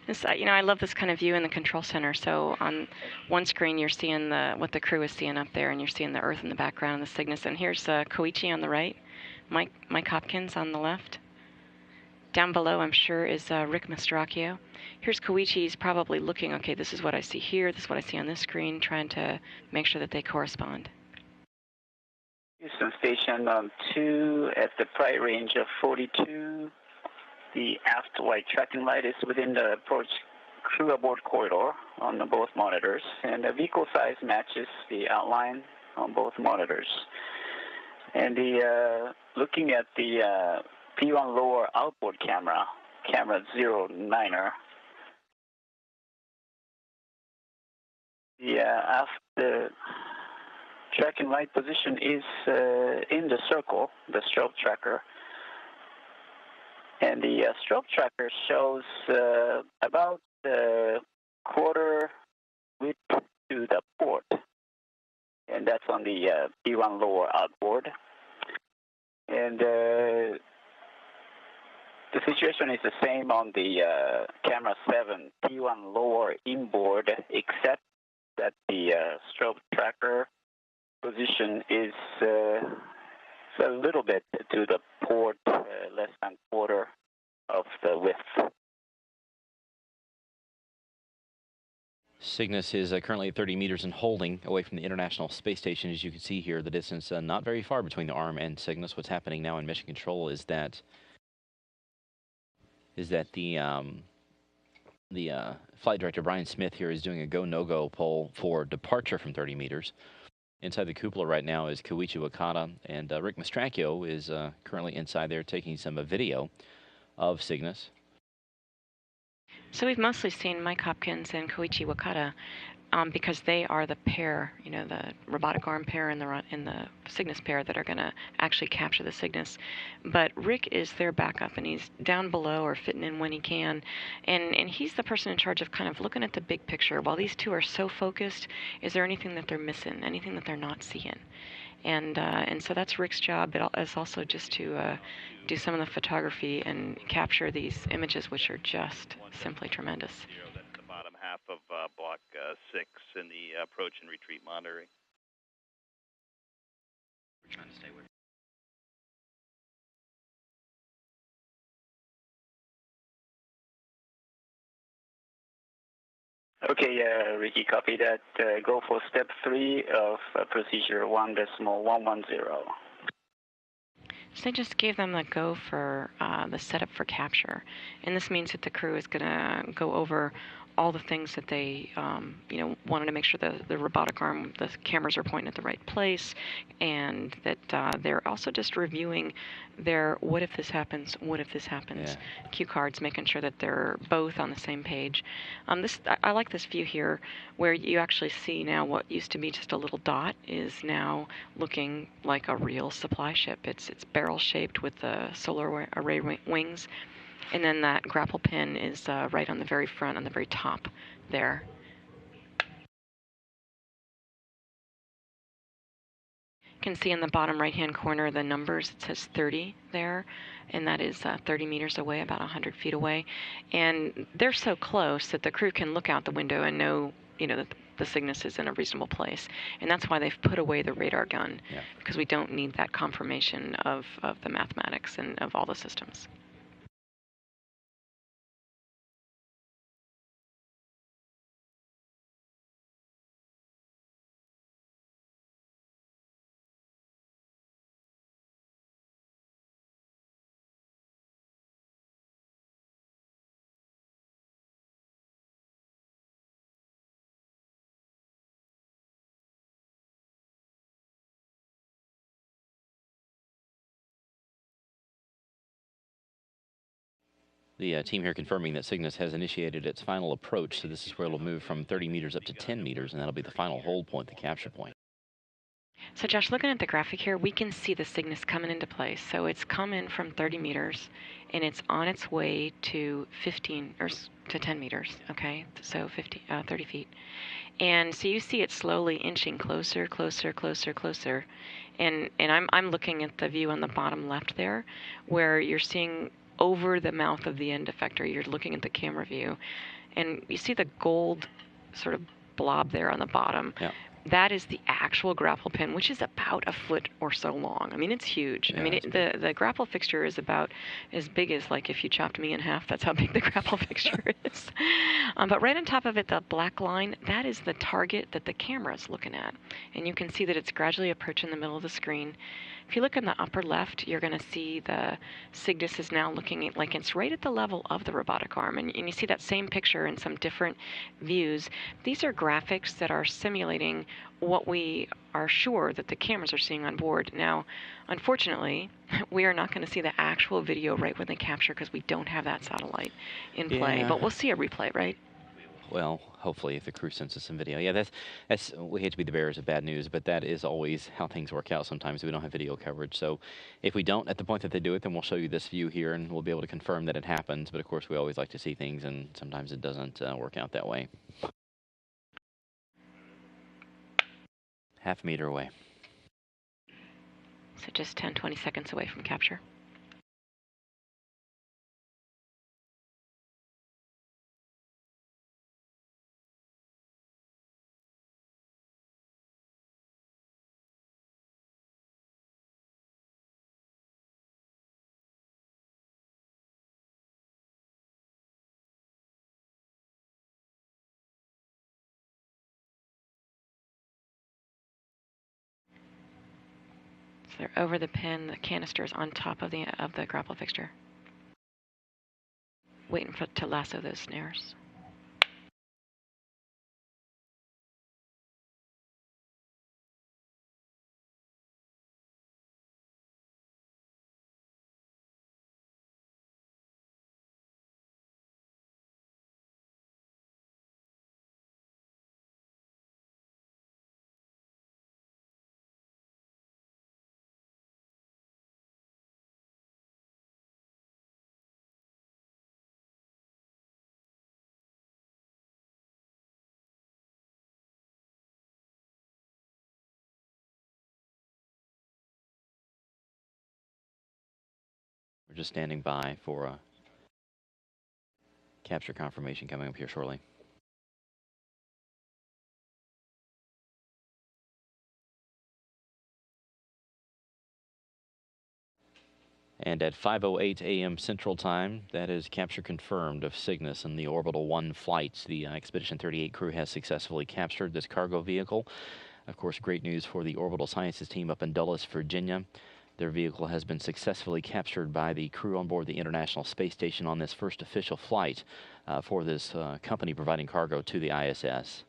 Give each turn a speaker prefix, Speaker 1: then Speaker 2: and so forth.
Speaker 1: This, I love this kind of view in the control center. So on one screen, you're seeing what the crew is seeing up there, and you're seeing the Earth in the background and the Cygnus. And here's Koichi on the right, Mike Hopkins on the left. Down below, I'm sure, is Rick Mastracchio. Here's Koichi. He's probably looking, okay, this is what I see here, this is what I see on this screen, trying to make sure that they correspond.
Speaker 2: Houston Station 2 at the flight range of 42. The aft white tracking light is within the approach crew aboard corridor on both monitors, and the vehicle size matches the outline on both monitors. And looking at the P1 lower outboard camera 09er, the aft tracking light position is in the circle, the strobe tracker. And the strobe tracker shows about quarter width to the port. And that's on the P1 lower outboard. And the situation is the same on the camera 7, P1 lower inboard, except that the strobe tracker position is a little bit to the port, less than quarter of the width.
Speaker 3: Cygnus is currently at 30 meters and holding away from the International Space Station. As you can see here, the distance not very far between the arm and Cygnus. What's happening now in Mission Control is that the flight director, Brian Smith, here is doing a go-no-go poll for departure from 30 meters. Inside the cupola right now is Koichi Wakata, and Rick Mastracchio is currently inside there taking some video of Cygnus.
Speaker 1: So we've mostly seen Mike Hopkins and Koichi Wakata because they are the pair, the robotic arm pair and the Cygnus pair that are going to actually capture the Cygnus. But Rick is their backup, and he's down below or fitting in when he can. And he's the person in charge of kind of looking at the big picture. While these two are so focused, is there anything that they're missing, anything that they're not seeing? And so that's Rick's job. It's also just to do some of the photography and capture these images, which are just simply tremendous.
Speaker 4: That's the bottom half of Block 6 in the approach and retreat monitoring.
Speaker 3: We're trying to stay with.
Speaker 2: Okay, Ricky, copy that. Go for step 3 of procedure 1.110.
Speaker 1: So they just gave them the go for the setup for capture. And this means that the crew is going to go over all the things that they, wanted to make sure that the robotic arm, the cameras are pointing at the right place, and that they're also just reviewing their what if this happens, cue cards, making sure that they're both on the same page. I like this view here where you actually see now what used to be just a little dot is now looking like a real supply ship. It's barrel shaped with the solar array wings. And then that grapple pin is right on the very front, on the very top there. You can see in the bottom right-hand corner the numbers. It says 30 there, and that is 30 meters away, about 100 feet away. And they're so close that the crew can look out the window and know, that the Cygnus is in a reasonable place. And that's why they've put away the radar gun, because we don't need that confirmation of the mathematics and of all the systems.
Speaker 3: The team here confirming that Cygnus has initiated its final approach, so this is where it'll move from 30 meters up to 10 meters, and that'll be the final hold point, the capture point.
Speaker 1: So Josh, looking at the graphic here, we can see the Cygnus coming into place. So it's come in from 30 meters, and it's on its way to 15 or to 10 meters. Okay, so 30 feet, and so you see it slowly inching closer, closer, closer, closer, and I'm looking at the view on the bottom left there, where you're seeing over the mouth of the end effector. You're looking at the camera view, and you see the gold sort of blob there on the bottom.
Speaker 3: Yeah.
Speaker 1: That is the actual grapple pin, which is about a foot or so long. I mean, it's huge.
Speaker 3: Yeah,
Speaker 1: I mean, the grapple fixture is about as big as, like, if you chopped me in half, that's how big the grapple fixture is. But right on top of it, the black line, that is the target that the camera is looking at. And you can see that it's gradually approaching the middle of the screen. If you look in the upper left, you're going to see the Cygnus is now looking at, like, it's right at the level of the robotic arm. And you see that same picture in some different views. These are graphics that are simulating what we are sure that the cameras are seeing on board. Now, unfortunately, we are not going to see the actual video right when they capture because we don't have that satellite in play.
Speaker 3: Yeah.
Speaker 1: But we'll see a replay, right?
Speaker 3: Well, hopefully, if the crew sends us some video. Yeah, that's we hate to be the bearers of bad news, but that is always how things work out. Sometimes we don't have video coverage. So if we don't, at the point that they do it, then we'll show you this view here, and we'll be able to confirm that it happens. But of course, we always like to see things, and sometimes it doesn't work out that way. Half a meter away.
Speaker 1: So just 10, 20 seconds away from capture. So they're over the pin. The canister is on top of the grapple fixture, waiting to lasso those snares.
Speaker 3: We're just standing by for capture confirmation coming up here shortly. And at 5:08 a.m. Central Time, that is capture confirmed of Cygnus and the Orbital 1 flights. The Expedition 38 crew has successfully captured this cargo vehicle. Of course, great news for the Orbital Sciences team up in Dulles, Virginia. Their vehicle has been successfully captured by the crew on board the International Space Station on this first official flight for this company providing cargo to the ISS.